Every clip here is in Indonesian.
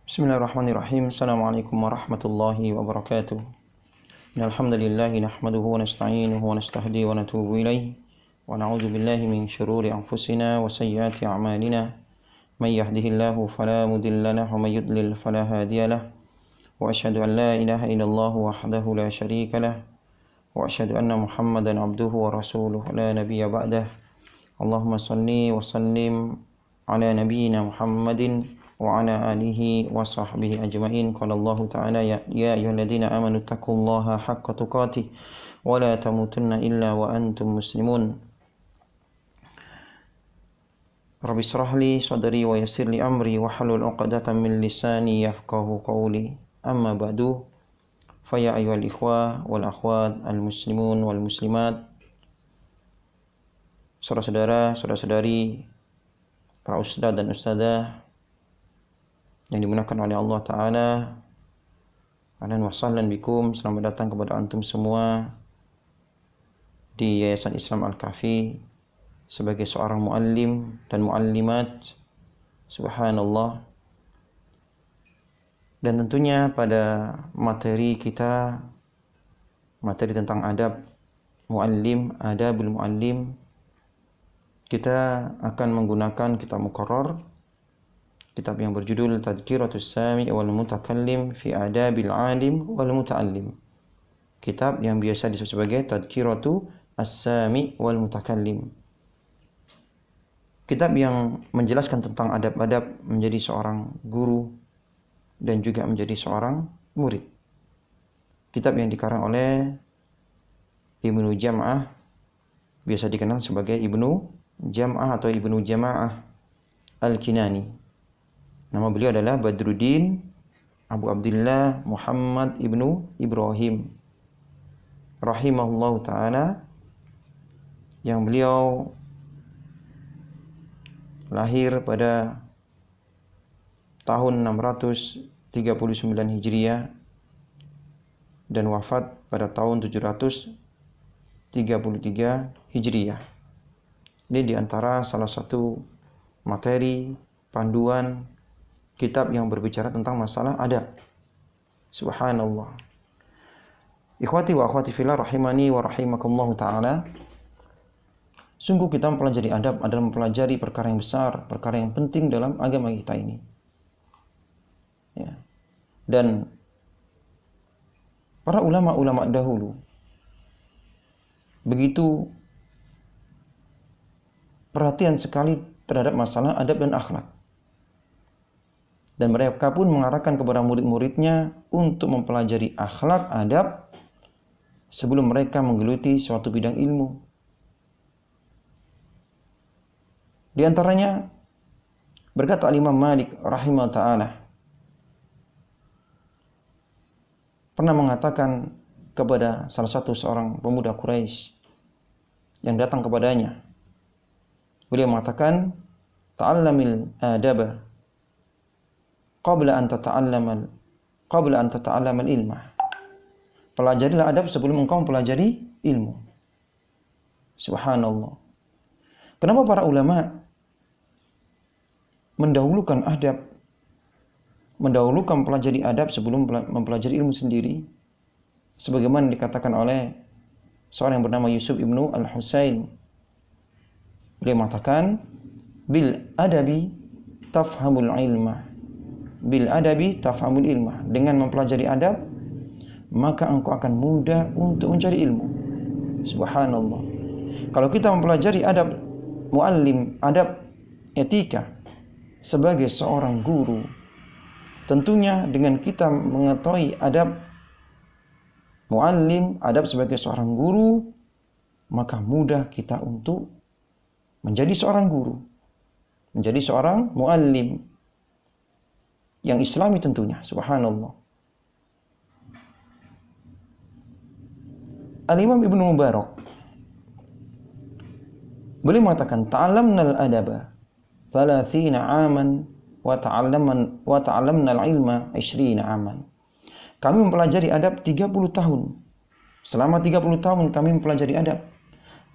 Bismillahirrahmanirrahim. Assalamualaikum warahmatullahi wabarakatuh. Alhamdulillahi nahmaduhu wa nasta'inuhu wa nastahdi wa natubu ilaih. Wa na'udzu billahi min syururi anfusina wa sayyiati a'malina. May yahdihillahu fala mudilla lahu wa may yudlil fala hadiya lahu. Wa asyhadu an la ilaha illallah wahdahu la syarika lahu. Wa asyhadu anna Muhammadan abduhu wa rasuluhu la nabiyya ba'dah. Allahumma salli wa sallim ala nabiyyina Muhammadin wa ala alihi wa sahbihi ajma'in. Qala Allah ta'ala ya ayyuhalladzina amanu taqullaha haqqa tuqatih wa la tamutunna illa wa antum muslimun. Rabbi shrah li sadri wa yassir li amri wa hlul 'uqdatam min lisani yafqahu qawli. Amma ba'du. Fa ya ayyuhal ikhwah wal akhwat al muslimun wal muslimat, saudara-saudara, saudara-saudari, para ustadz dan ustadzah yang dimuliakan oleh Allah Ta'ala. Ahlan wa sahlan bikum, selamat datang kepada antum semua di Yayasan Islam Al-Kahfi sebagai seorang muallim dan muallimat. Subhanallah. Dan tentunya pada materi kita, materi tentang adab muallim, adabul muallim, kita akan menggunakan kitab muqarrar, kitab yang berjudul Tadhkiratus Sami' wal Mutakallim fi Adabil 'Alim wal Muta'allim. Kitab yang biasa disebut sebagai Tadhkiratu As-Sami' wal Mutakallim. Kitab yang menjelaskan tentang adab-adab menjadi seorang guru dan juga menjadi seorang murid. Kitab yang dikarang oleh Ibnu Jam'ah, biasa dikenal sebagai Ibnu Jam'ah atau Ibnu Jama'ah Al-Kinani. Nama beliau adalah Badruddin Abu Abdullah Muhammad ibnu Ibrahim rahimahullahu ta'ala, yang beliau lahir pada tahun 639 Hijriah dan wafat pada tahun 733 Hijriah. Ini diantara salah satu materi panduan kitab yang berbicara tentang masalah adab. Subhanallah. Ikhwati wa akhwati fillah rahimani wa rahimakumullah ta'ala. Sungguh kita mempelajari adab adalah mempelajari perkara yang besar, perkara yang penting dalam agama kita ini. Ya. Dan para ulama-ulama dahulu begitu perhatian sekali terhadap masalah adab dan akhlak. Dan mereka pun mengarahkan kepada murid-muridnya untuk mempelajari akhlak, adab sebelum mereka menggeluti suatu bidang ilmu. Di antaranya berkata Imam Malik rahimahullah ta'ala pernah mengatakan kepada salah satu seorang pemuda Quraisy yang datang kepadanya. Beliau mengatakan, ta'allamil adaba qabla an tata'allamal ilmah. Pelajarilah adab sebelum engkau mempelajari ilmu. Subhanallah. Kenapa para ulama mendahulukan adab, mendahulukan pelajari adab sebelum mempelajari ilmu sendiri? Sebagaimana dikatakan oleh seorang yang bernama Yusuf ibnu Al-Husain. Beliau mengatakan, bil adabi tafhamul ilmah. Bil adabi tafhamul ilmah. Dengan mempelajari adab, maka engkau akan mudah untuk mencari ilmu. Subhanallah. Kalau kita mempelajari adab muallim, adab etika sebagai seorang guru, tentunya dengan kita mengetahui adab muallim, adab sebagai seorang guru, maka mudah kita untuk menjadi seorang guru, menjadi seorang muallim yang islami tentunya. Subhanallah. Al-Imam Ibnu Mubarak beliau mengatakan, ta'allamnal adaba 30 aman wa ta'allamna al-ilma 20 aman. Kami mempelajari adab 30 tahun. Selama 30 tahun kami mempelajari adab.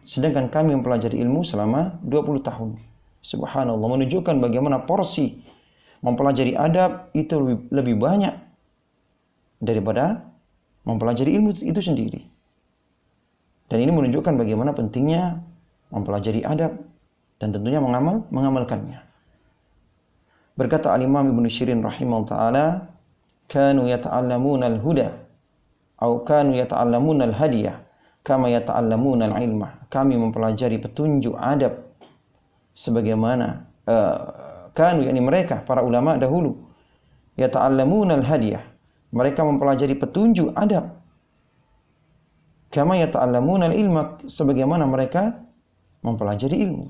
Sedangkan kami mempelajari ilmu selama 20 tahun. Subhanallah, menunjukkan bagaimana porsi Mempelajari adab itu lebih banyak daripada mempelajari ilmu itu sendiri. Dan ini menunjukkan bagaimana pentingnya mempelajari adab dan tentunya mengamalkannya. Berkata Al-Imam Ibnu Sirin rahimahullah ta'ala, kanu yata'allamuna al-huda atau kanu yata'allamuna al-hadiyah kama yata'allamuna al-ilma. Kami mempelajari petunjuk adab sebagaimana kanu, yakni mereka para ulama dahulu, yata'allamuna al-hadiyah, mereka mempelajari petunjuk adab, kama yata'allamuna al-ilma, sebagaimana mereka mempelajari ilmu.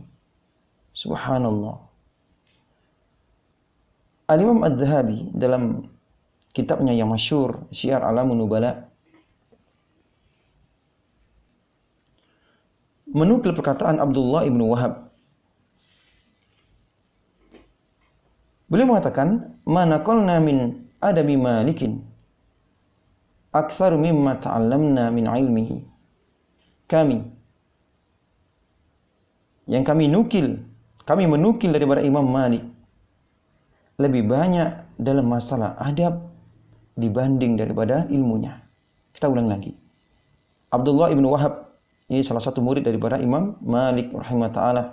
Subhanallah. Al-Imam Adz-Dzahabi dalam kitabnya yang masyhur Syiar A'lamun Nubala menukil perkataan Abdullah ibnu Wahab. Beliau mengatakan, "Ma naqalna min adabi Malikin aktsaru mimma ta'allamna min ilmihi." Kami menukil daripada Imam Malik lebih banyak dalam masalah adab dibanding daripada ilmunya. Kita ulang lagi. Abdullah ibnu Wahab ini salah satu murid daripada Imam Malik rahimahullah ta'ala.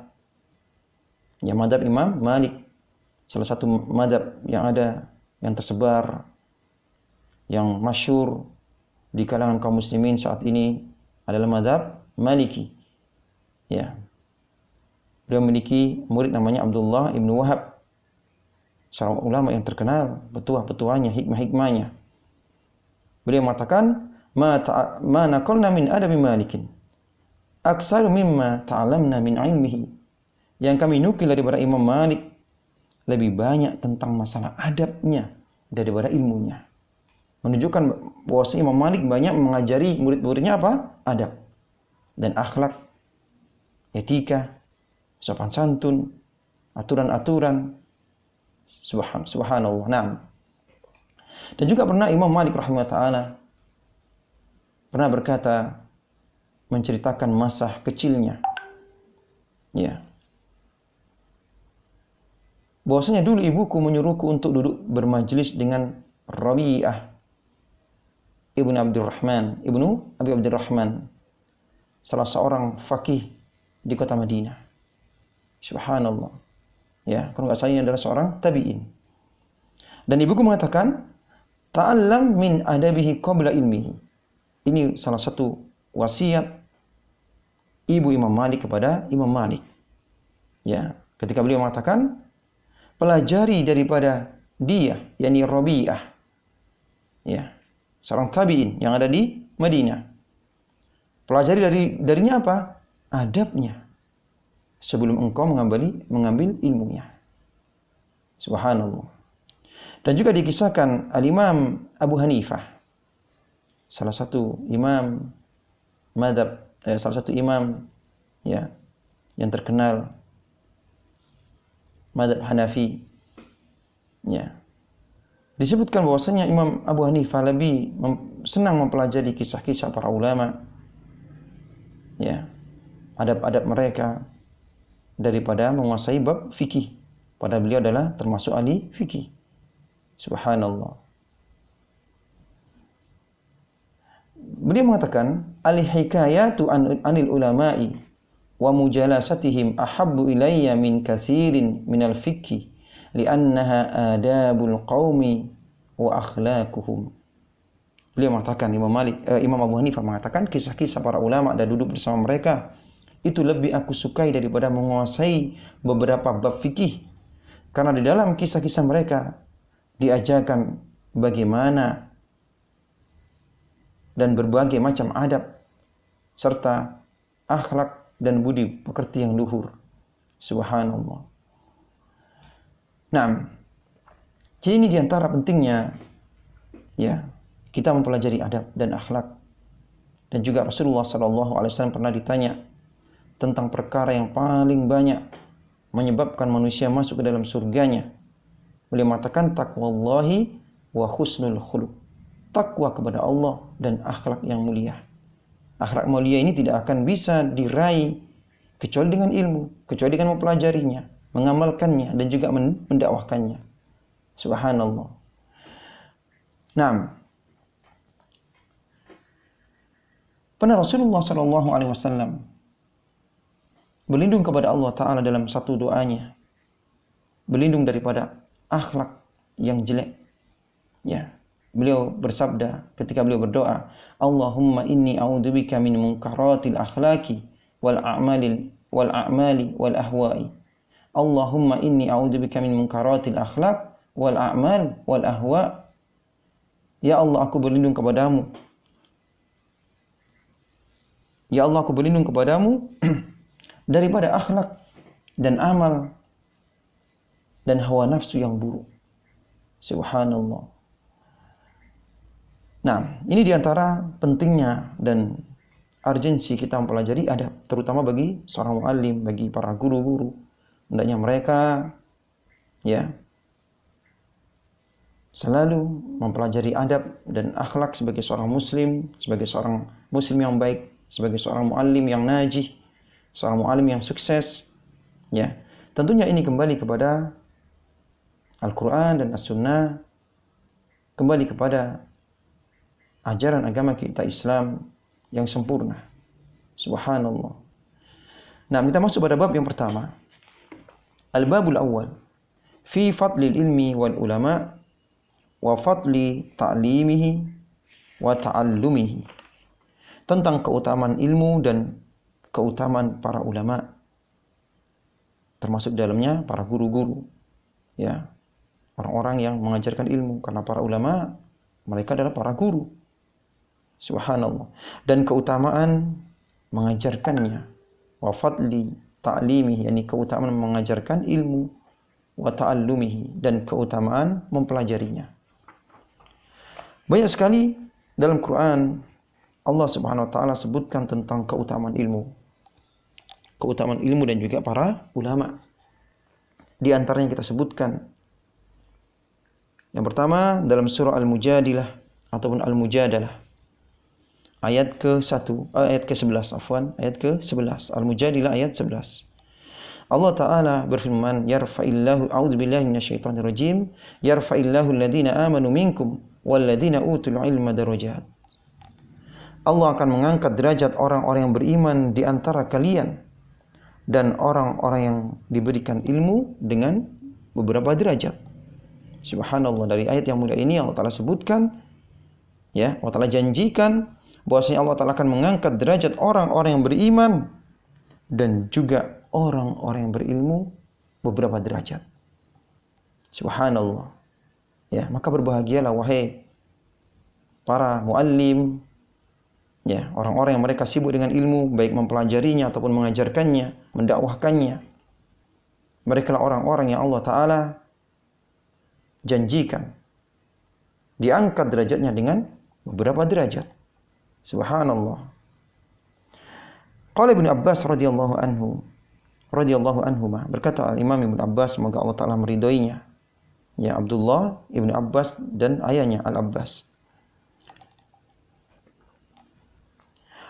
Ya, madhab Imam Malik, salah satu madhab yang ada, yang tersebar, yang masyhur di kalangan kaum muslimin saat ini adalah madhab Maliki. Ya. Beliau memiliki murid namanya Abdullah ibnu Wahab, seorang ulama yang terkenal, petuah-petuahnya, hikmah-hikmahnya. Beliau mengatakan, ma naqalna min adabi Malikin aktsaru mimma ta'allamna min ilmihi. Yang kami nukil daripada Imam Malik lebih banyak tentang masalah adabnya daripada ilmunya. Menunjukkan bahwa Imam Malik banyak mengajari murid-muridnya apa? Adab dan akhlak, etika, sopan santun, aturan-aturan. Subhanallah. Naam. Dan juga pernah Imam Malik rahimahullah ta'ala pernah berkata, menceritakan masa kecilnya. Ya. Bahwasanya dulu ibuku menyuruhku untuk duduk bermajlis dengan Rabi'ah ibnu Abi Abdurrahman, salah seorang faqih di kota Madinah. Subhanallah. Ya, kalau nggak salah ini adalah seorang tabi'in. Dan ibuku mengatakan, ta'allam min adabihi qabla ilmihi. Ini salah satu wasiat ibu Imam Malik kepada Imam Malik. Ya, ketika beliau mengatakan, pelajari daripada dia, yakni Rabi'ah. Ya, seorang tabi'in yang ada di Madinah. Pelajari darinya apa? Adabnya. Sebelum engkau mengambil ilmunya. Subhanallah. Dan juga dikisahkan Al-Imam Abu Hanifah, salah satu imam madhab, salah satu imam ya yang terkenal madhab Hanafi. Ya. Disebutkan bahwasanya Imam Abu Hanifah lebih senang mempelajari kisah-kisah para ulama, ya, adab-adab mereka daripada menguasai bab fikih. Padahal beliau adalah termasuk ahli fikih. Subhanallah. Beliau mengatakan, al-hikayatu anil ulama'i wa mujalasatihim ahabbu ilayya min kathirin minal fikhi li'annaha adabul qaumi wa akhlaquhum. Beliau mengatakan, Imam Abu Hanifah mengatakan, kisah-kisah para ulama dan duduk bersama mereka itu lebih aku sukai daripada menguasai beberapa bab fikih. Karena di dalam kisah-kisah mereka diajarkan bagaimana dan berbagai macam adab serta akhlak dan budi pekerti yang luhur. Subhanallah. Nah, jadi ini diantara pentingnya ya kita mempelajari adab dan akhlak. Dan juga Rasulullah SAW pernah ditanya tentang perkara yang paling banyak menyebabkan manusia masuk ke dalam surganya. Beliau mengatakan taqwallahi wa husnul khuluq. Takwa kepada Allah dan akhlak yang mulia. Akhlak mulia ini tidak akan bisa diraih kecuali dengan ilmu, kecuali dengan mempelajarinya, mengamalkannya dan juga mendakwahkannya. Subhanallah. Nah, pernah Rasulullah sallallahu alaihi wasallam berlindung kepada Allah Ta'ala dalam satu doanya, berlindung daripada akhlak yang jelek. Ya, beliau bersabda ketika beliau berdoa, Allahumma inni a'udzubika min munkaratil akhlaqi wal a'mali wal ahwa'i. Allahumma inni a'udzubika min munkaratil akhlaq wal a'mal wal ahwa'. Ya Allah, aku berlindung kepadamu. Ya Allah, aku berlindung kepadamu daripada akhlak dan amal dan hawa nafsu yang buruk. Subhanallah. Nah, ini diantara pentingnya dan urgensi kita mempelajari adab, terutama bagi seorang muallim, bagi para guru-guru. Hendaknya mereka ya selalu mempelajari adab dan akhlak sebagai seorang muslim yang baik, sebagai seorang muallim yang najih, seorang muallim yang sukses. Ya, tentunya ini kembali kepada Al-Quran dan As-Sunnah, kembali kepada ajaran agama kita Islam yang sempurna. Subhanallah. Nah, kita masuk pada bab yang pertama. Al-babul awal fi fadlil ilmi wal ulama wa fadli ta'limihi wa ta'allumihi. Tentang keutamaan ilmu dan keutamaan para ulama, termasuk dalamnya para guru-guru, ya, orang-orang yang mengajarkan ilmu, karena para ulama mereka adalah para guru. Subhanallah. Dan keutamaan mengajarkannya, wa fadli ta'limihi, yakni keutamaan mengajarkan ilmu, wa ta'allumihi, dan keutamaan mempelajarinya. Banyak sekali dalam Quran Allah Subhanahu wa taala sebutkan tentang keutamaan ilmu. Keutamaan ilmu dan juga para ulama. Di antaranya kita sebutkan. Yang pertama dalam surah Al-Mujadilah ataupun Al-Mujadalah. Ayat ke-11 ayat ke-11. Al-Mujadilah ayat 11. Allah Ta'ala berfirman, yarfa'illahu a'udzubillahi minasyaitonir rajim, yarfa'illahu alladhina amanu minkum walladhina utul ilma darajat. Allah akan mengangkat derajat orang-orang yang beriman di antara kalian dan orang-orang yang diberikan ilmu dengan beberapa derajat. Subhanallah, dari ayat yang mulia ini Allah Ta'ala sebutkan, ya, Allah Ta'ala janjikan bahwasanya Allah Ta'ala akan mengangkat derajat orang-orang yang beriman dan juga orang-orang yang berilmu beberapa derajat. Subhanallah. Ya, maka berbahagialah wahai para muallim, ya, orang-orang yang mereka sibuk dengan ilmu, baik mempelajarinya ataupun mengajarkannya, mendakwahkannya. Mereka lah orang-orang yang Allah Ta'ala janjikan diangkat derajatnya dengan beberapa derajat. Subhanallah. Qala Ibnu Abbas radhiyallahu anhuma, berkata Imam Ibnu Abbas, semoga Allah Ta'ala meridhoinya, ya, Abdullah Ibnu Abbas dan ayahnya Al-Abbas.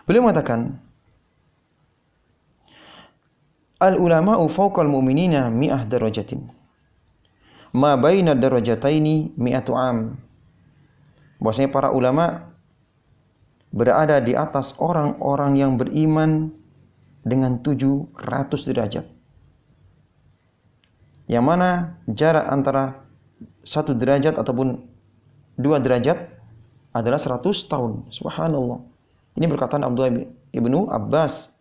Beliau mengatakan, al-ulama'u fawqal mu'minina mi'ah darajatin. Ma baina darajataini mi'atu am. Bahwasanya para ulama berada di atas orang-orang yang beriman dengan 700 derajat. Yang mana jarak antara 1 derajat ataupun 2 derajat adalah 100 tahun. Subhanallah. Ini berkataan Abdullah Ibnu Abbas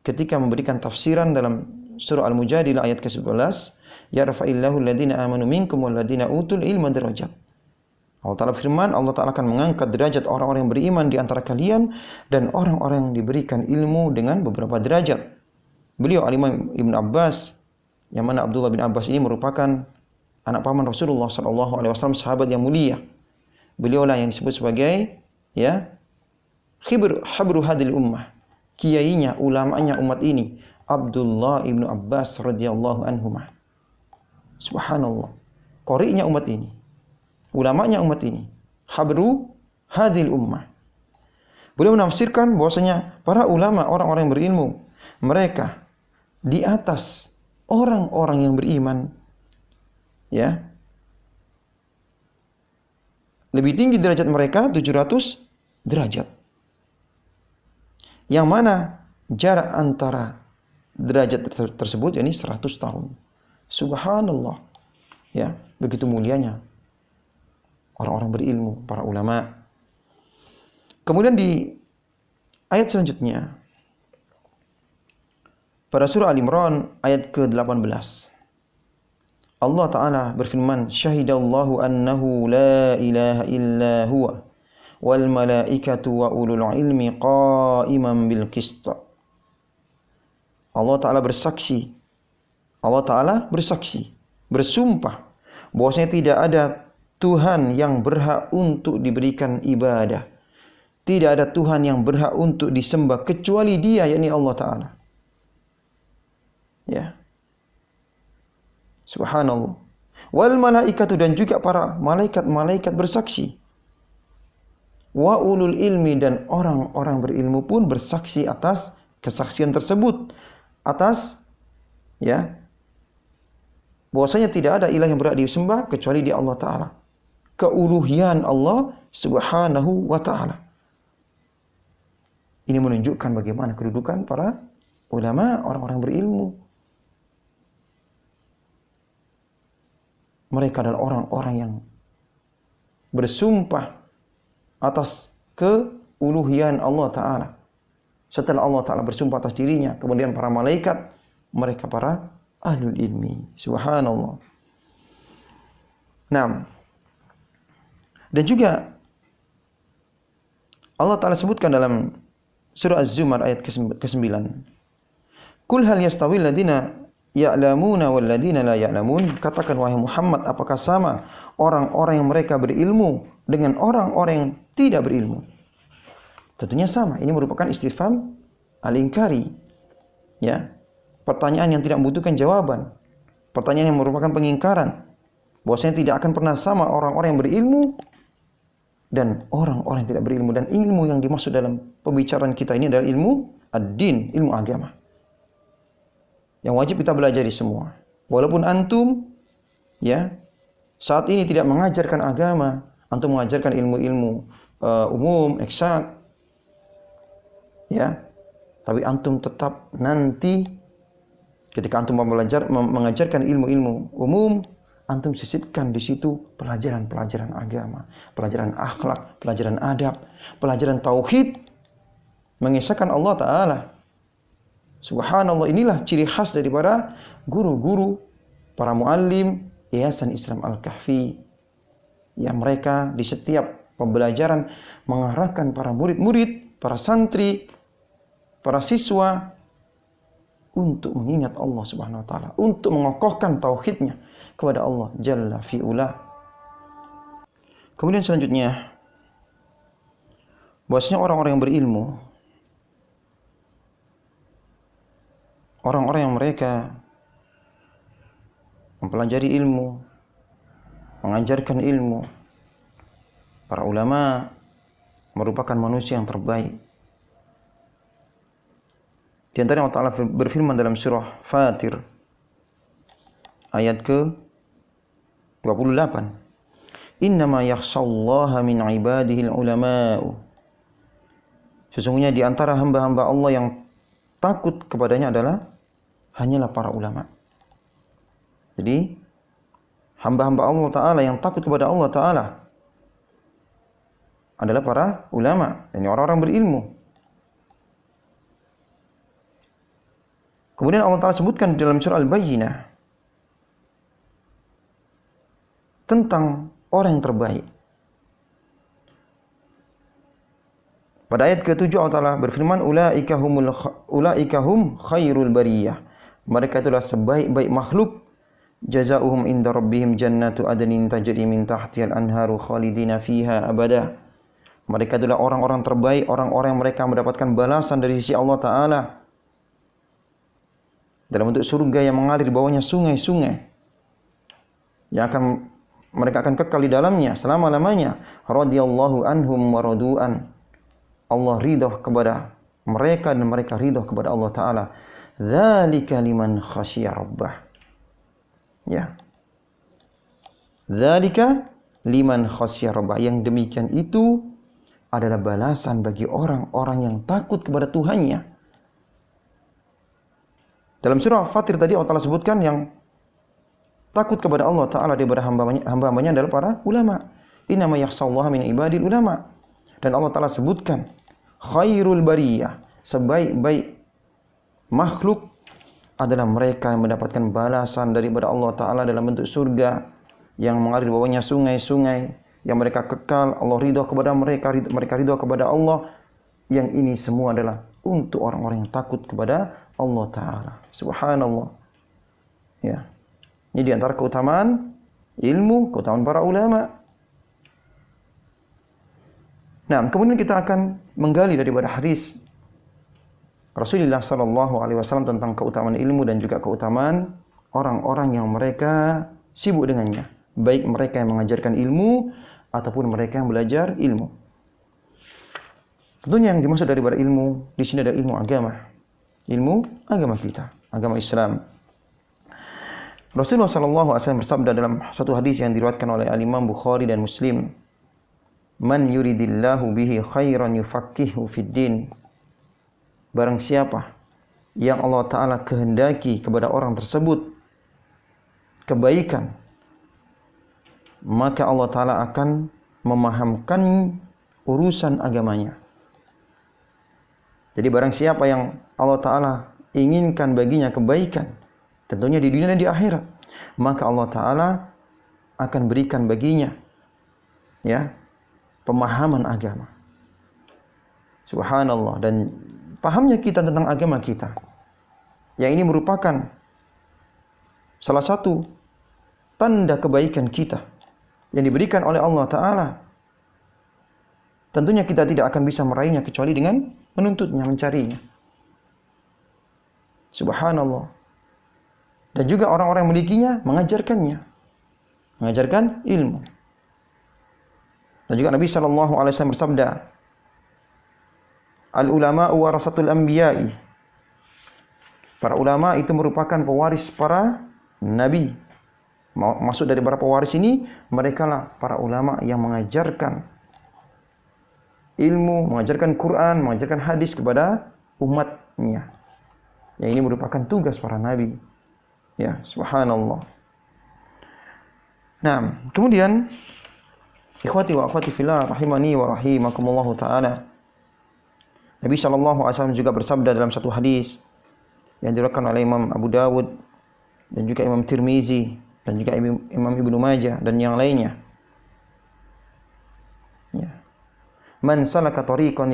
ketika memberikan tafsiran dalam surah Al-Mujadilah ayat ke-11, yarfa'illahu alladhina amanu minkum walladhina utul ilma darajat. Allah Ta'ala firman, Allah Ta'ala akan mengangkat derajat orang-orang yang beriman di antara kalian dan orang-orang yang diberikan ilmu dengan beberapa derajat. Beliau Al-Imam Ibnu Abbas, yang mana Abdullah bin Abbas ini merupakan anak paman Rasulullah SAW, sahabat yang mulia. Beliaulah yang disebut sebagai, ya, habru hadil ummah, kiainya, ulamanya umat ini, Abdullah Ibnu Abbas radhiyallahu anhumah. Subhanallah. Qori'nya umat ini, ulamanya umat ini, habru hadil ummah. Beliau menafsirkan bahwasanya para ulama, orang-orang yang berilmu, mereka di atas orang-orang yang beriman, ya, lebih tinggi derajat mereka 700 derajat. Yang mana jarak antara derajat tersebut yakni 100 tahun. Subhanallah. Ya, begitu mulianya orang-orang berilmu, para ulama. Kemudian di ayat selanjutnya pada surah Al-Imran ayat ke-18 Allah Ta'ala berfirman, Syahidallahu annahu la ilaha illa huwa wal malaikatu wa ulul ilmi qa'iman bil qist. Allah Ta'ala bersaksi, bersumpah bahwasanya tidak ada Tuhan yang berhak untuk diberikan ibadah. Tidak ada Tuhan yang berhak untuk disembah kecuali Dia, yakni Allah Ta'ala. Ya. Subhanallah. Wal malaikatu, dan juga para malaikat bersaksi. Wa ulul ilmi, dan orang-orang berilmu pun bersaksi atas kesaksian tersebut. Atas bahwasanya tidak ada ilah yang berhak disembah kecuali Dia, Allah Ta'ala. Keuluhian Allah Subhanahu wa Ta'ala. Ini menunjukkan bagaimana kedudukan para ulama, orang-orang berilmu. Mereka adalah orang-orang yang bersumpah atas keuluhian Allah Ta'ala. Setelah Allah Ta'ala bersumpah atas dirinya, kemudian para malaikat, mereka para ahlul ilmi. Subhanallah. Nah, dan juga Allah Ta'ala sebutkan dalam surah Az-Zumar ayat ke-9. Qul hal yastawil ladina ya'lamuna wal ladina la ya'lamun. Katakan wahai Muhammad, apakah sama orang-orang yang mereka berilmu dengan orang-orang yang tidak berilmu? Tentunya sama. Ini merupakan istifham al-inkari. Ya. Pertanyaan yang tidak membutuhkan jawaban. Pertanyaan yang merupakan pengingkaran. Bahwasanya tidak akan pernah sama orang-orang yang berilmu dan orang-orang yang tidak berilmu. Dan ilmu yang dimaksud dalam pembicaraan kita ini adalah ilmu ad-din, ilmu agama. Yang wajib kita belajar semua. Walaupun antum saat ini tidak mengajarkan agama, antum mengajarkan ilmu-ilmu umum, eksak, tapi antum tetap nanti ketika antum mengajarkan ilmu-ilmu umum, antum sisipkan di situ pelajaran-pelajaran agama, pelajaran akhlak, pelajaran adab, pelajaran tauhid, mengesahkan Allah Ta'ala. Subhanallah, inilah ciri khas daripada guru-guru, para muallim Yayasan Islam Al-Kahfi. Yang mereka di setiap pembelajaran mengarahkan para murid-murid, para santri, para siswa untuk mengingat Allah Subhanahu wa Ta'ala, untuk mengokohkan tauhidnya kepada Allah Jalla fi'ula. Kemudian selanjutnya, bahwasanya orang-orang yang berilmu, orang-orang yang mereka mempelajari ilmu, mengajarkan ilmu, para ulama merupakan manusia yang terbaik. Di antara Allah Ta'ala berfirman dalam surah Fatir ayat ke-28, Innama yakhshallaha min ibadihil ulama'u. Sesungguhnya di antara hamba-hamba Allah yang takut kepadanya adalah hanyalah para ulama. Jadi hamba-hamba Allah Ta'ala yang takut kepada Allah Ta'ala adalah para ulama, yakni orang-orang berilmu. Kemudian Allah Ta'ala sebutkan dalam surah Al-Bayyinah tentang orang yang terbaik. Pada ayat ke-7 Allah Ta'ala berfirman, Ulaika hum khairul bariyah. Mereka itulah sebaik-baik makhluk. Jazaohum inda rabbihim jannatu adnin tajri min tahtihal anharu khalidina fiha abada. Mereka adalah orang-orang terbaik, orang-orang yang mereka mendapatkan balasan dari sisi Allah Ta'ala dalam bentuk surga yang mengalir di bawahnya sungai-sungai yang mereka akan kekal di dalamnya selama-lamanya. Radhiyallahu anhum wa radu'an. Allah ridha kepada mereka dan mereka ridha kepada Allah Ta'ala. Dzalika liman khasyiya rabbah. Ya. Dzalika liman khasyya rabbah. Yang demikian itu adalah balasan bagi orang-orang yang takut kepada Tuhannya. Dalam surah Fatir tadi Allah Ta'ala sebutkan yang takut kepada Allah Ta'ala daripada hamba-hambanya adalah para ulama. Innama yakhshallaha min ibadil ulama. Dan Allah Ta'ala sebutkan khairul bariyah, sebaik-baik makhluk adalah mereka yang mendapatkan balasan daripada Allah Ta'ala dalam bentuk surga yang mengalir di bawahnya sungai-sungai, yang mereka kekal, Allah ridha kepada mereka, mereka ridha kepada Allah. Yang ini semua adalah untuk orang-orang yang takut kepada Allah Ta'ala. Subhanallah. Ya. Ini di antara keutamaan ilmu, keutamaan para ulama. Nah, kemudian kita akan menggali daripada hadis Rasulullah SAW tentang keutamaan ilmu dan juga keutamaan orang-orang yang mereka sibuk dengannya. Baik mereka yang mengajarkan ilmu ataupun mereka yang belajar ilmu. Tentunya yang dimaksud daripada ilmu di sini adalah ilmu agama. Ilmu agama kita, agama Islam. Rasulullah SAW bersabda dalam satu hadis yang diriwayatkan oleh Al-Imam Bukhari dan Muslim, "Man yuridillahu bihi khairan yufaqihu fid din." Barang siapa yang Allah Ta'ala kehendaki kepada orang tersebut kebaikan, maka Allah Ta'ala akan memahamkan urusan agamanya. Jadi barang siapa yang Allah Ta'ala inginkan baginya kebaikan, tentunya di dunia dan di akhirat, maka Allah Ta'ala akan berikan baginya ya pemahaman agama. Subhanallah. Dan pahamnya kita tentang agama kita, yang ini merupakan salah satu tanda kebaikan kita yang diberikan oleh Allah Ta'ala. Tentunya kita tidak akan bisa meraihnya kecuali dengan menuntutnya, mencarinya. Subhanallah. Dan juga orang-orang yang memilikinya mengajarkannya, mengajarkan ilmu. Dan juga Nabi SAW bersabda, "Al-ulama'u warasatul anbiya'i." Para ulama itu merupakan pewaris para nabi. Maksud dari para pewaris ini, mereka lah para ulama yang mengajarkan ilmu, mengajarkan Quran, mengajarkan hadis kepada umatnya. Yang ini merupakan tugas para nabi. Ya, subhanallah. Nah, kemudian ikhwati wa akhwati fillah rahimani wa rahimakumullah taala. Nabi SAW juga bersabda dalam satu hadis yang diriwayatkan oleh Imam Abu Dawud dan juga Imam Tirmizi dan juga Imam Ibnu Majah dan yang lainnya. Ya. Man salaka tariqan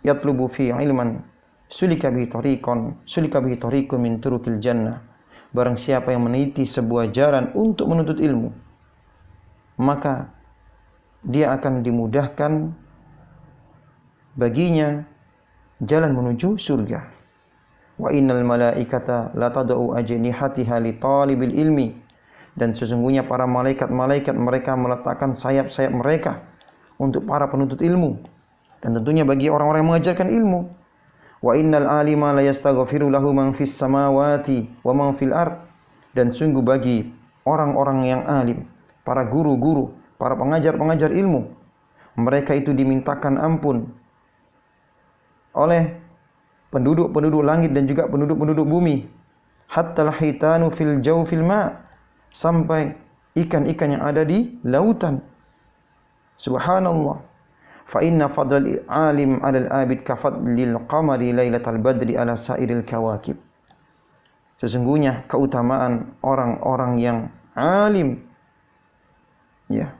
yatlubu fi ilman sulika bihi tariqun min turukil jannah. Barang siapa yang meniti sebuah jalan untuk menuntut ilmu, maka dia akan dimudahkan baginya jalan menuju surga. Wa innal malaikata la tad'u ajnihatiha li talibil ilmi. Dan sesungguhnya para malaikat-malaikat mereka meletakkan sayap-sayap mereka untuk para penuntut ilmu, dan tentunya bagi orang-orang yang mengajarkan ilmu. Wa innal alima la yastaghfiru lahu man fis samawati wa man fil ard. Dan sungguh bagi orang-orang yang alim, para guru-guru, para pengajar-pengajar ilmu, mereka itu dimintakan ampun oleh penduduk-penduduk langit dan juga penduduk-penduduk bumi. Hatta al-hitanu fil jawfil ma, sampai ikan-ikan yang ada di lautan. Subhanallah. Fa inna fadlal alim 'alal abid ka fadlil qamari lailatal badri 'ala sairil kawakib. Sesungguhnya keutamaan orang-orang yang alim ya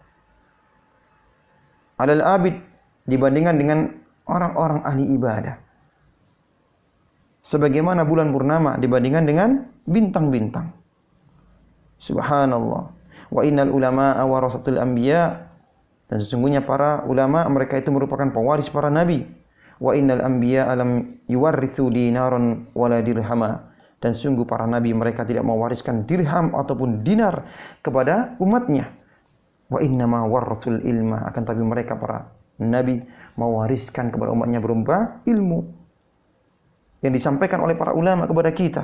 'alal abid dibandingkan dengan orang-orang ahli ibadah, sebagaimana bulan purnama dibandingkan dengan bintang-bintang. Subhanallah. Wa innal ulama'a warasatul anbiya. Dan sesungguhnya para ulama mereka itu merupakan pewaris para nabi. Wa innal anbiya alam yuwarrithu dinaran wala dirhama. Dan sungguh para nabi mereka tidak mewariskan dirham ataupun dinar kepada umatnya. Wa innama warrathul ilma, akan tapi mereka para nabi mewariskan kepada umatnya berupa ilmu yang disampaikan oleh para ulama kepada kita.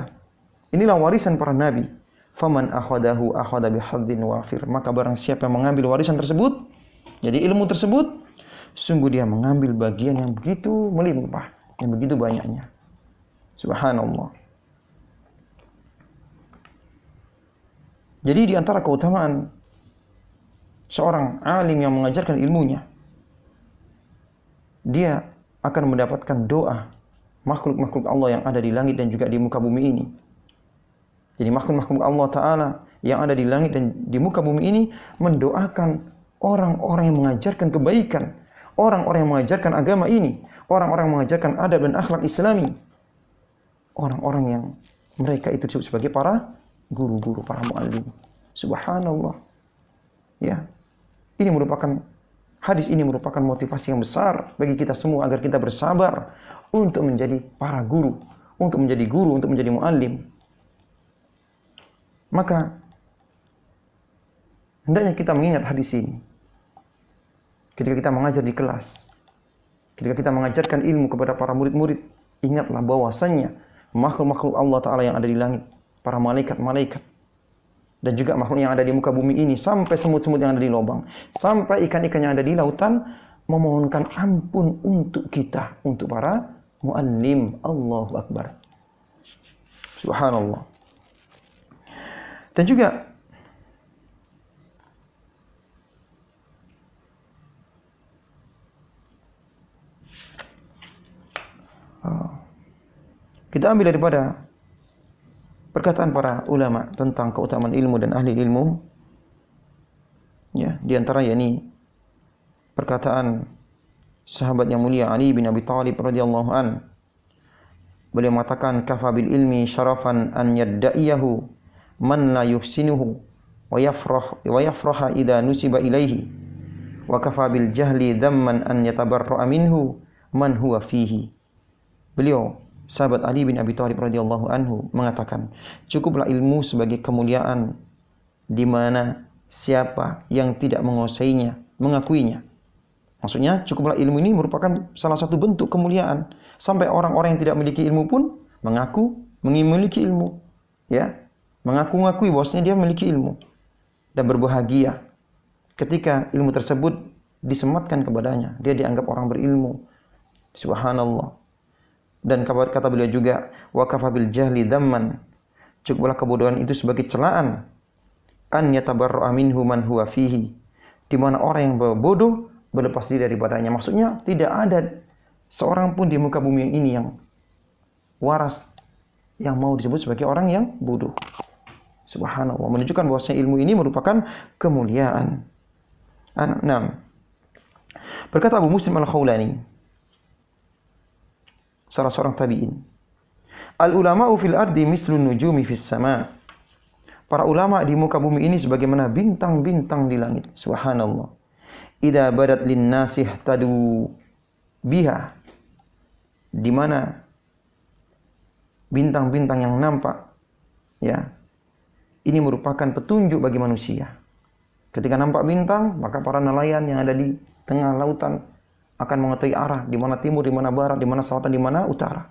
Inilah warisan para nabi. faman akhadahu akhadha bihadzin wafir. Maka barang siapa yang mengambil warisan tersebut, jadi ilmu tersebut, sungguh dia mengambil bagian yang begitu melimpah, yang begitu banyaknya. Subhanallah. Jadi di antara keutamaan seorang alim yang mengajarkan ilmunya, dia akan mendapatkan doa makhluk-makhluk Allah yang ada di langit dan juga di muka bumi ini. Jadi makhluk-makhluk Allah Ta'ala yang ada di langit dan di muka bumi ini mendoakan orang-orang yang mengajarkan kebaikan, orang-orang yang mengajarkan agama ini, orang-orang yang mengajarkan adab dan akhlak Islami, orang-orang yang mereka itu disebut sebagai para guru-guru, para muallim. Subhanallah. Ya. Ini merupakan hadis ini merupakan motivasi yang besar bagi kita semua agar kita bersabar untuk menjadi para guru, untuk menjadi guru, untuk menjadi muallim. Maka hendaknya kita mengingat hadis ini ketika kita mengajar di kelas, ketika kita mengajarkan ilmu kepada para murid-murid. Ingatlah bahwasannya makhluk-makhluk Allah Ta'ala yang ada di langit, para malaikat-malaikat, dan juga makhluk yang ada di muka bumi ini, sampai semut-semut yang ada di lubang, sampai ikan-ikan yang ada di lautan, memohonkan ampun untuk kita, untuk para muallim. Allahu Akbar. Subhanallah. Dan juga kita ambil daripada perkataan para ulama tentang keutamaan ilmu dan ahli ilmu. Ya, di antara yakni perkataan sahabat yang mulia Ali bin Abi Thalib radhiyallahu an. Beliau mengatakan, kafa bil ilmi syarafan an yadda'iyahu man la yuhsinuhu wa yafraha idza nusiba ilaihi, wa kafa bil jahli dhamman an yatabarra'a minhu man huwa fihi. Beliau, sahabat Ali bin Abi Thalib radhiyallahu anhu, mengatakan, cukuplah ilmu sebagai kemuliaan di mana siapa yang tidak menguasainya mengakuinya. Maksudnya, cukuplah ilmu ini merupakan salah satu bentuk kemuliaan, sampai orang-orang yang tidak memiliki ilmu pun mengaku memiliki ilmu, ya, mengaku-ngakui bahwasanya dia memiliki ilmu dan berbahagia ketika ilmu tersebut disematkan kepadanya, dia dianggap orang berilmu. Subhanallah. Dan kata beliau juga, wa kafa bil jahli dhamman, cukuplah kebodohan itu sebagai celaan, an yatabarra'a minhu man huwa fihi, di mana orang yang bodoh berlepas diri daripadanya. Maksudnya tidak ada seorang pun di muka bumi ini yang waras yang mau disebut sebagai orang yang bodoh. Subhanallah, menunjukkan bahwasanya ilmu ini merupakan kemuliaan. 6. Berkata Abu Muslim Al-Khawlani, salah seorang tabi'in, al-ulama'u fil ardi mislun nujumi fis sama. Para ulama di muka bumi ini sebagaimana bintang-bintang di langit. Subhanallah. Idza badat lin nasih tadu biha, di mana bintang-bintang yang nampak, ya, ini merupakan petunjuk bagi manusia. Ketika nampak bintang, maka para nelayan yang ada di tengah lautan akan mengetahui arah, di mana timur, di mana barat, di mana selatan, di mana utara.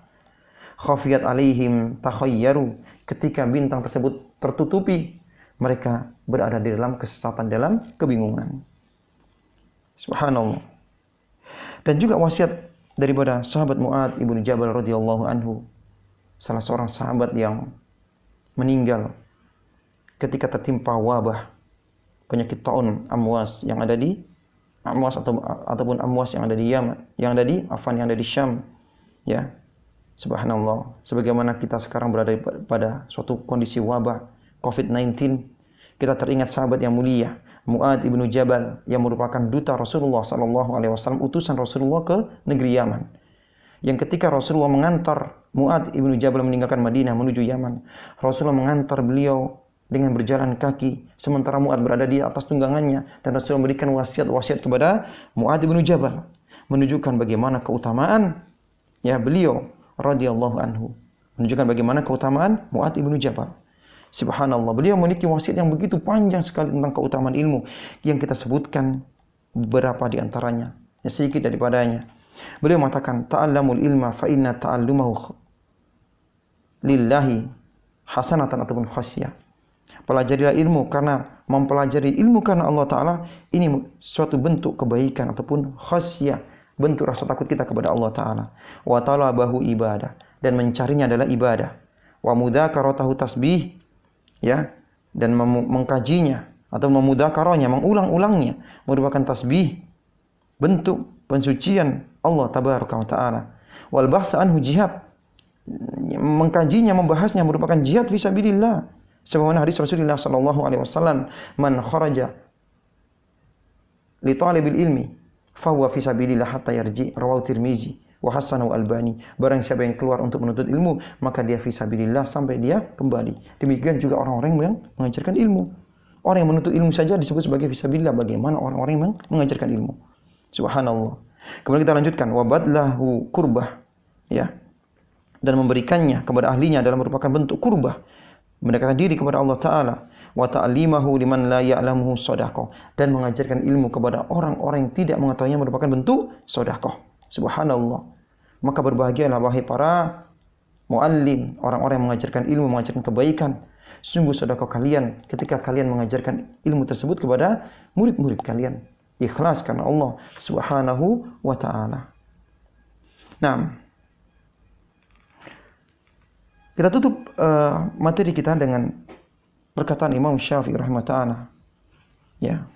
Khafiyat alaihim takhayyaru, ketika bintang tersebut tertutupi, mereka berada di dalam kesesatan, dalam kebingungan. Subhanallah. Dan juga wasiat daripada sahabat Mu'adz ibnu Jabal radhiyallahu anhu, salah seorang sahabat yang meninggal ketika tertimpa wabah penyakit taun amwas yang ada di Amwas ataupun Amwas yang ada di Yaman, yang ada di Syam, ya. Subhanallah. Sebagaimana kita sekarang berada pada suatu kondisi wabah COVID-19, kita teringat sahabat yang mulia Mu'adz ibnu Jabal yang merupakan duta Rasulullah sallallahu alaihi wasallam, utusan Rasulullah ke negeri Yaman. Yang ketika Rasulullah mengantar Mu'adz ibnu Jabal meninggalkan Madinah menuju Yaman, Rasulullah mengantar beliau dengan berjalan kaki, sementara Mu'adz berada di atas tunggangannya, dan Rasulullah memberikan wasiat kepada Mu'adz bin Jabal, menunjukkan bagaimana keutamaan, ya, beliau radhiyallahu anhu, menunjukkan bagaimana keutamaan Mu'adz bin Jabal. Subhanallah, beliau memiliki wasiat yang begitu panjang sekali tentang keutamaan ilmu, yang kita sebutkan beberapa di antaranya, ya, sedikit daripadanya. Beliau mengatakan, ta'allamul ilma fa inna ta'allumahu lillahi hasanatan ataupun khasyah. Pelajarilah ilmu, karena mempelajari ilmu karena Allah Ta'ala ini suatu bentuk kebaikan ataupun khasyah, bentuk rasa takut kita kepada Allah Ta'ala. Wa talabahu ibadah, dan mencarinya adalah ibadah. Wa mudzakaratahu tasbih, ya, dan mengkajinya atau memudzakarahnya, mengulang-ulangnya merupakan tasbih, bentuk pensucian Allah Tabaraka wa Ta'ala. Wal bahsa anhu jihad, mengkajinya, membahasnya merupakan jihad fisabilillah. Sebagaimana hadis Rasulullah sallallahu alaihi wasallam, "Man kharaja li talibil ilmi fa huwa fisabilillah hatta yarji." Rawahu Tirmizi wa hasanahu Albani. Barang siapa yang keluar untuk menuntut ilmu, maka dia fisabilillah sampai dia kembali. Demikian juga orang-orang yang mengajarkan ilmu. Orang yang menuntut ilmu saja disebut sebagai fisabilillah, bagaimana orang-orang yang mengajarkan ilmu? Subhanallah. Kemudian kita lanjutkan, wa badlahu kurbah, ya. Dan memberikannya kepada ahlinya adalah merupakan bentuk kurbah, mendekatkan diri kepada Allah Ta'ala. Wa ta'limahu liman la ya'lamuhu shadaqah, dan mengajarkan ilmu kepada orang-orang yang tidak mengetahuinya merupakan bentuk sedekah. Subhanallah. Maka berbahagialah wahai para muallim, orang-orang yang mengajarkan ilmu, mengajarkan kebaikan. Sungguh sedekah kalian ketika kalian mengajarkan ilmu tersebut kepada murid-murid kalian. Ikhlas karena Allah Subhanahu wa Ta'ala. Nah, kita tutup materi kita dengan perkataan Imam Syafi'i rahimahullah. Ya.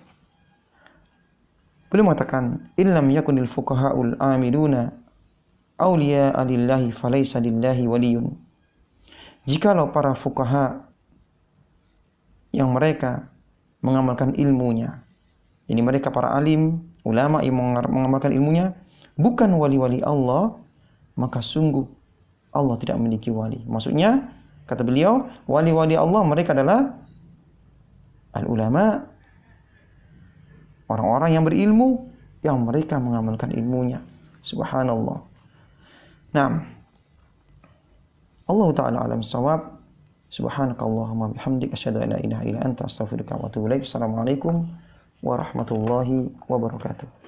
Beliau mengatakan, "Illam yakunil fuqaha'ul amiluna awliya'a lillahi falaysa lillahi waliyun." Jikalau para fuqaha yang mereka mengamalkan ilmunya, ini mereka para alim, ulama yang mengamalkan ilmunya, bukan wali-wali Allah, maka sungguh Allah tidak memiliki wali. Maksudnya, kata beliau, wali-wali Allah mereka adalah al-ulama, orang-orang yang berilmu, yang mereka mengamalkan ilmunya. Subhanallah. Nah, Allah Ta'ala alam shawab. Subhanakallahumma bihamdik, asyhadu an la ilaha illa anta, astaghfiruka wa atubu ilaik. Assalamualaikum warahmatullahi wabarakatuh.